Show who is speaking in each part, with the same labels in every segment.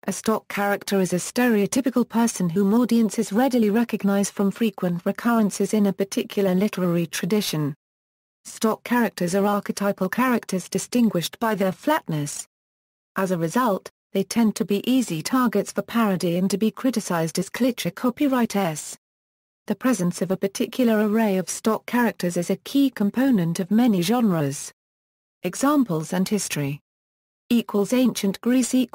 Speaker 1: A stock character is a stereotypical person whom audiences readily recognize from frequent recurrences in a particular literary tradition. Stock characters are archetypal characters distinguished by their flatness. As a result, they tend to be easy targets for parody and to be criticized as cliché copyrights. The presence of a particular array of stock characters is a key component of many genres. Examples and history. Ancient Greece.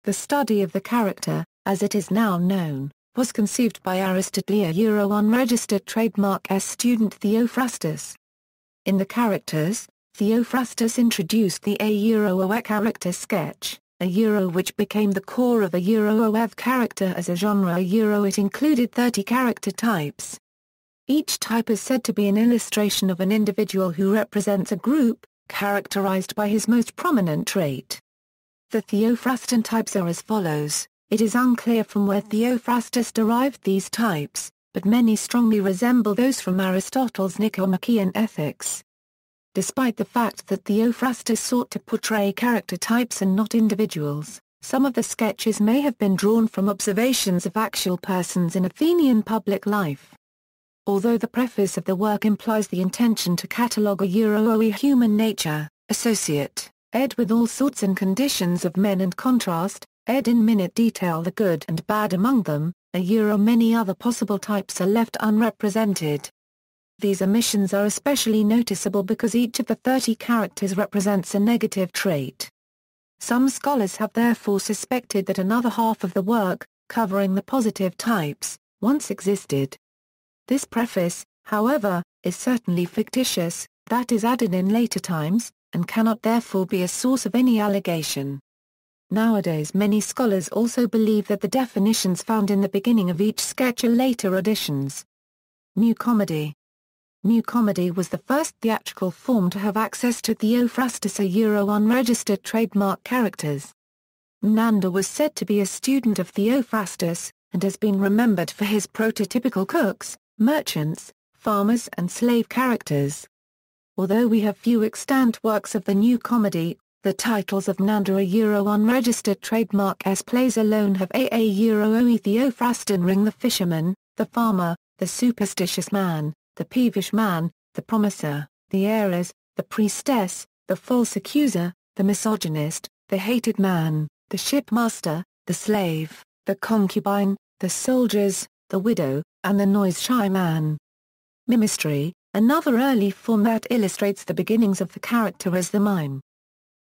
Speaker 1: The study of the character, as it is now known, was conceived by Aristotle unregistered trademark student Theophrastus. In the characters, Theophrastus introduced the a character sketch, which became the core of a character as a genre. It included 30 character types. Each type is said to be an illustration of an individual who represents a group, characterized by his most prominent trait. The Theophrastan types are as follows. It is unclear from where Theophrastus derived these types, but many strongly resemble those from Aristotle's Nicomachean Ethics. Despite the fact that Theophrastus sought to portray character types and not individuals, some of the sketches may have been drawn from observations of actual persons in Athenian public life. Although the preface of the work implies the intention to catalogue a human nature, associate ed with all sorts and conditions of men and contrast, ed in minute detail the good and bad among them, many other possible types are left unrepresented. These omissions are especially noticeable because each of the 30 characters represents a negative trait. Some scholars have therefore suspected that another half of the work, covering the positive types, once existed. This preface, however, is certainly fictitious, that is added in later times, and cannot therefore be a source of any allegation. Nowadays many scholars also believe that the definitions found in the beginning of each sketch are later additions. New comedy. New comedy was the first theatrical form to have access to Theophrastus unregistered trademark characters. Menander was said to be a student of Theophrastus, and has been remembered for his prototypical cooks, merchants, farmers and slave characters. Although we have few extant works of the new comedy, the titles of Menander unregistered trademark plays alone have Theophrastan Ring the fisherman, the farmer, the superstitious man, the peevish man, the promiser, the heiress, the priestess, the false accuser, the misogynist, the hated man, the shipmaster, the slave, the concubine, the soldiers, the widow, and the noise-shy man. Mimistry, another early form that illustrates the beginnings of the character as the mime.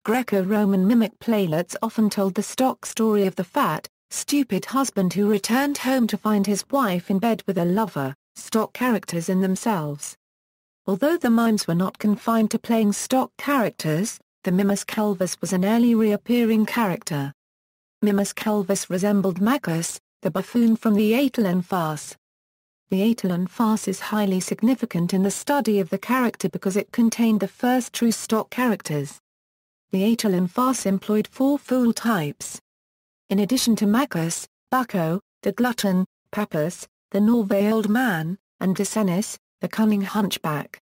Speaker 1: Greco-Roman mimic playlets often told the stock story of the fat, stupid husband who returned home to find his wife in bed with a lover, stock characters in themselves. Although the mimes were not confined to playing stock characters, the mimus calvus was an early reappearing character. Mimus calvus resembled Maccus, the buffoon from the Attilan farce. The Attilan farce is highly significant in the study of the character because it contained the first true stock characters. The Attilan farce employed 4 fool types. In addition to Maccus, Baccho, the glutton, Pappus, the Norve old man, and Decennis, the cunning hunchback.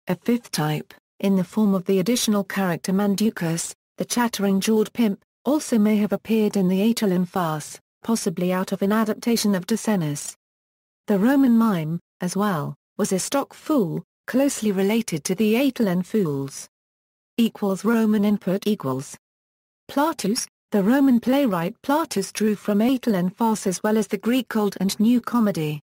Speaker 1: A 5th type, in the form of the additional character Manducus, the chattering jawed pimp, also may have appeared in the Attilan farce, possibly out of an adaptation of Decennis. The Roman mime, as well, was a stock fool, closely related to the Attilan fools. Roman input equals. Plautus, the Roman playwright Plautus drew from Attilan farce as well as the Greek Old and New Comedy.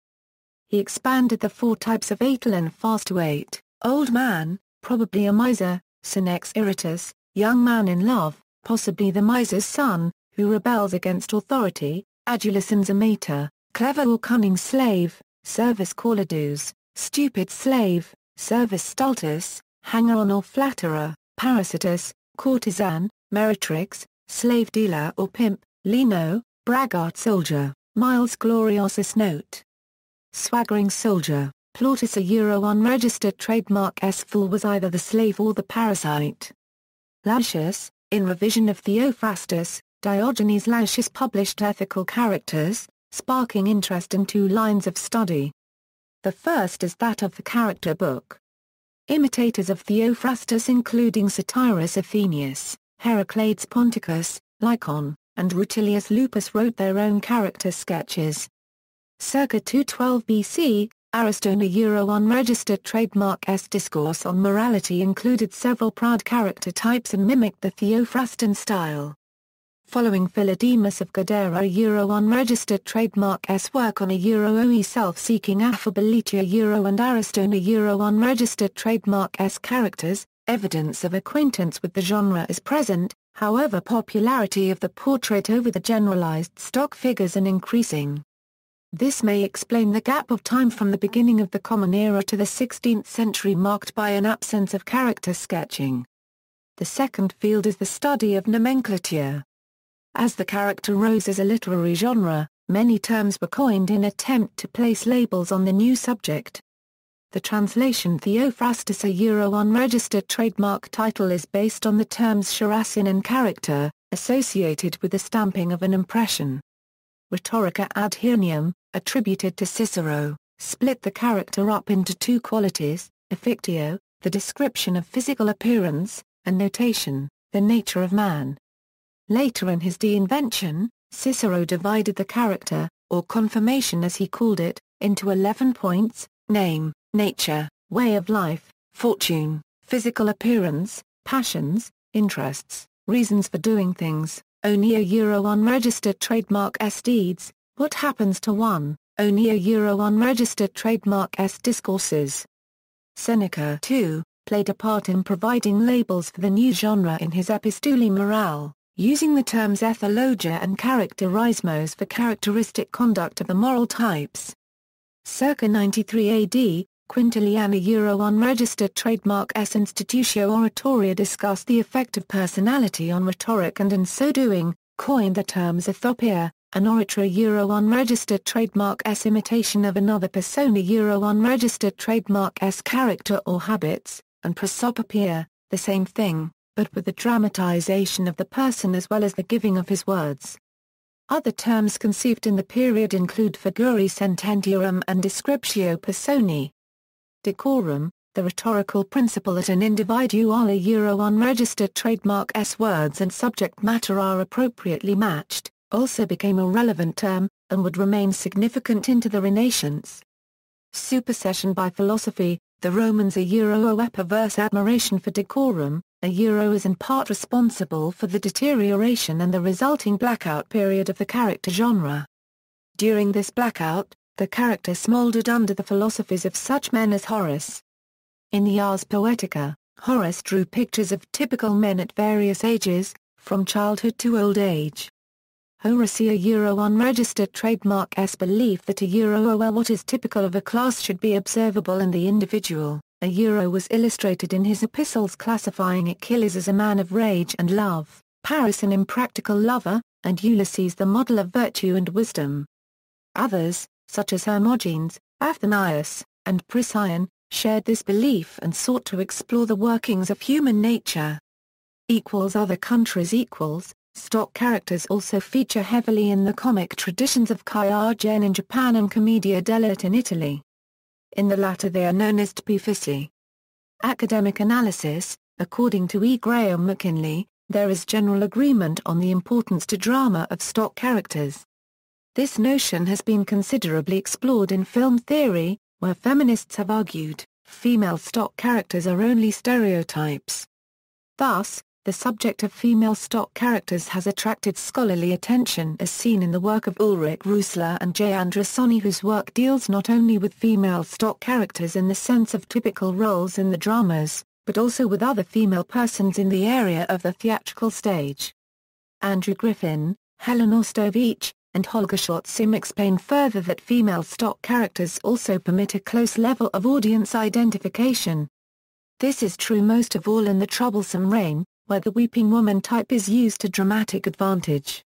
Speaker 1: He expanded the 4 types of Attilan farce to 8, old man, probably a miser, senex iritus, young man in love, possibly the miser's son, who rebels against authority, adulus and zamator, clever or cunning slave, servus cauladus, stupid slave, servus stultus, hanger-on or flatterer, parasitus, courtesan, meretrix, slave dealer or pimp, lino, braggart soldier, miles gloriosus note. Swaggering soldier, Plautus unregistered trademark fool was either the slave or the parasite. Lautius, in revision of Theophrastus, Diogenes Lautius published ethical characters, sparking interest in 2 lines of study. The first is that of the character book. Imitators of Theophrastus including Satyrus Athenius, Heraclides Ponticus, Lycon, and Rutilius Lupus wrote their own character sketches. Circa 212 BC, Aristotle unregistered trademark S discourse on morality included several proud character types and mimicked the Theophrastan style. Following Philodemus of Gadara unregistered trademark S work on OE self-seeking affability and Aristotle unregistered trademark S characters, evidence of acquaintance with the genre is present, however popularity of the portrait over the generalized stock figures is increasing. This may explain the gap of time from the beginning of the Common Era to the 16th century marked by an absence of character sketching. The second field is the study of nomenclature. As the character rose as a literary genre, many terms were coined in attempt to place labels on the new subject. The translation Theophrastus unregistered trademark title is based on the terms charasin and character, associated with the stamping of an impression. Rhetorica ad Hirnium, attributed to Cicero, split the character up into two qualities, affectio, the description of physical appearance, and notation, the nature of man. Later in his De Invention, Cicero divided the character, or conformation as he called it, into 11 points: name, nature, way of life, fortune, physical appearance, passions, interests, reasons for doing things, oneo unregistered trademark S deeds, what happens to one, oneo unregistered trademark S discourses. Seneca, too, played a part in providing labels for the new genre in his Epistulae Morale, using the terms ethologia and characterismos for characteristic conduct of the moral types. Circa 93 AD, Quintilian unregistered trademark S Institutio Oratoria discussed the effect of personality on rhetoric and in so doing, coined the terms ethopia, an oratory unregistered trademark S imitation of another persona unregistered trademark S character or habits, and prosopopia, the same thing, but with the dramatization of the person as well as the giving of his words. Other terms conceived in the period include figuri sententiorum and descriptio personae. Decorum, the rhetorical principle that an individual unregistered trademark S words and subject matter are appropriately matched, also became a relevant term, and would remain significant into the Renaissance. Supersession by philosophy, the Romans a perverse admiration for decorum, is in part responsible for the deterioration and the resulting blackout period of the character genre. During this blackout, the character smouldered under the philosophies of such men as Horace. In the Ars Poetica, Horace drew pictures of typical men at various ages, from childhood to old age. Horace unregistered trademark S belief that what is typical of a class should be observable in the individual. Was illustrated in his epistles classifying Achilles as a man of rage and love, Paris an impractical lover, and Ulysses the model of virtue and wisdom. Others, such as Hermogenes, Athenaeus, and Procyon, shared this belief and sought to explore the workings of human nature. Other countries stock characters also feature heavily in the comic traditions of Kaigen in Japan and Commedia dell'arte in Italy. In the latter they are known as tpifici. Academic analysis, according to E. Graham McKinley, there is general agreement on the importance to drama of stock characters. This notion has been considerably explored in film theory, where feminists have argued, female stock characters are only stereotypes. Thus, the subject of female stock characters has attracted scholarly attention as seen in the work of Ulrich Rösler and J. Andressoni, whose work deals not only with female stock characters in the sense of typical roles in the dramas, but also with other female persons in the area of the theatrical stage. Andrew Griffin, Helen Ostovich, and Holger Schotzim explain further that female stock characters also permit a close level of audience identification. This is true most of all in The Troublesome Reign, where the weeping woman type is used to dramatic advantage.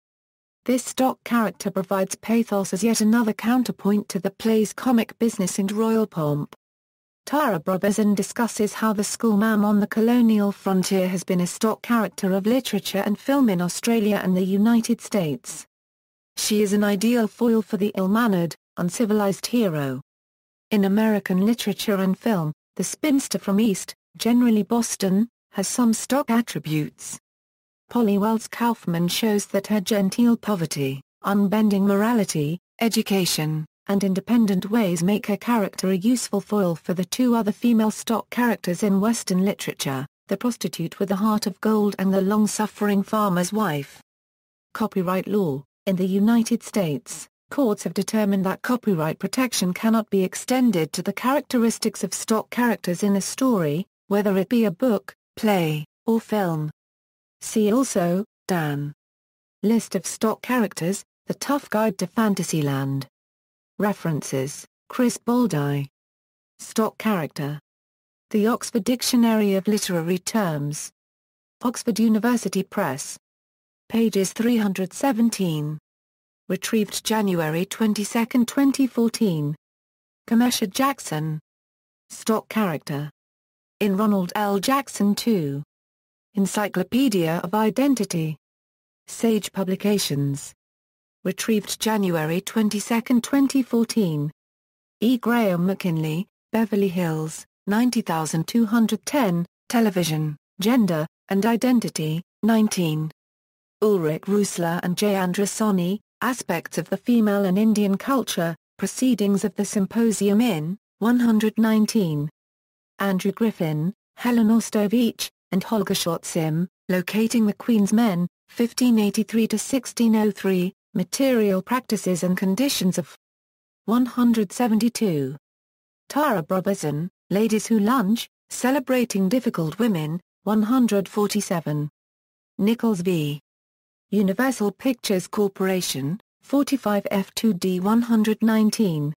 Speaker 1: This stock character provides pathos as yet another counterpoint to the play's comic business and royal pomp. Tara Brabazon discusses how the schoolma'am on the colonial frontier has been a stock character of literature and film in Australia and the United States. She is an ideal foil for the ill-mannered, uncivilized hero. In American literature and film, the spinster from East, generally Boston, has some stock attributes. Polly Wells Kaufman shows that her genteel poverty, unbending morality, education, and independent ways make her character a useful foil for the two other female stock characters in Western literature, the prostitute with a heart of gold and the long-suffering farmer's wife. Copyright law. In the United States, courts have determined that copyright protection cannot be extended to the characteristics of stock characters in a story, whether it be a book, play, or film. See also, Dan. List of stock characters, The Tough Guide to Fantasyland. References, Chris Boldy. Stock character. The Oxford Dictionary of Literary Terms. Oxford University Press. Pages 317. Retrieved January 22, 2014. Kamesha Jackson. Stock character. In Ronald L. Jackson 2. Encyclopedia of Identity. Sage Publications. Retrieved January 22, 2014. E. Graham McKinley, Beverly Hills, 90210, Television, Gender, and Identity, 19. Ulrich Rusler and J. Andrasoni, Aspects of the Female and Indian Culture, Proceedings of the Symposium in, 119. Andrew Griffin, Helen Ostovich, and Holger Schotzim, Locating the Queen's Men, 1583–1603, Material Practices and Conditions of 172. Tara Brobazon, Ladies Who Lunch, Celebrating Difficult Women, 147. Nichols v. Universal Pictures Corporation, 45 F2D 119.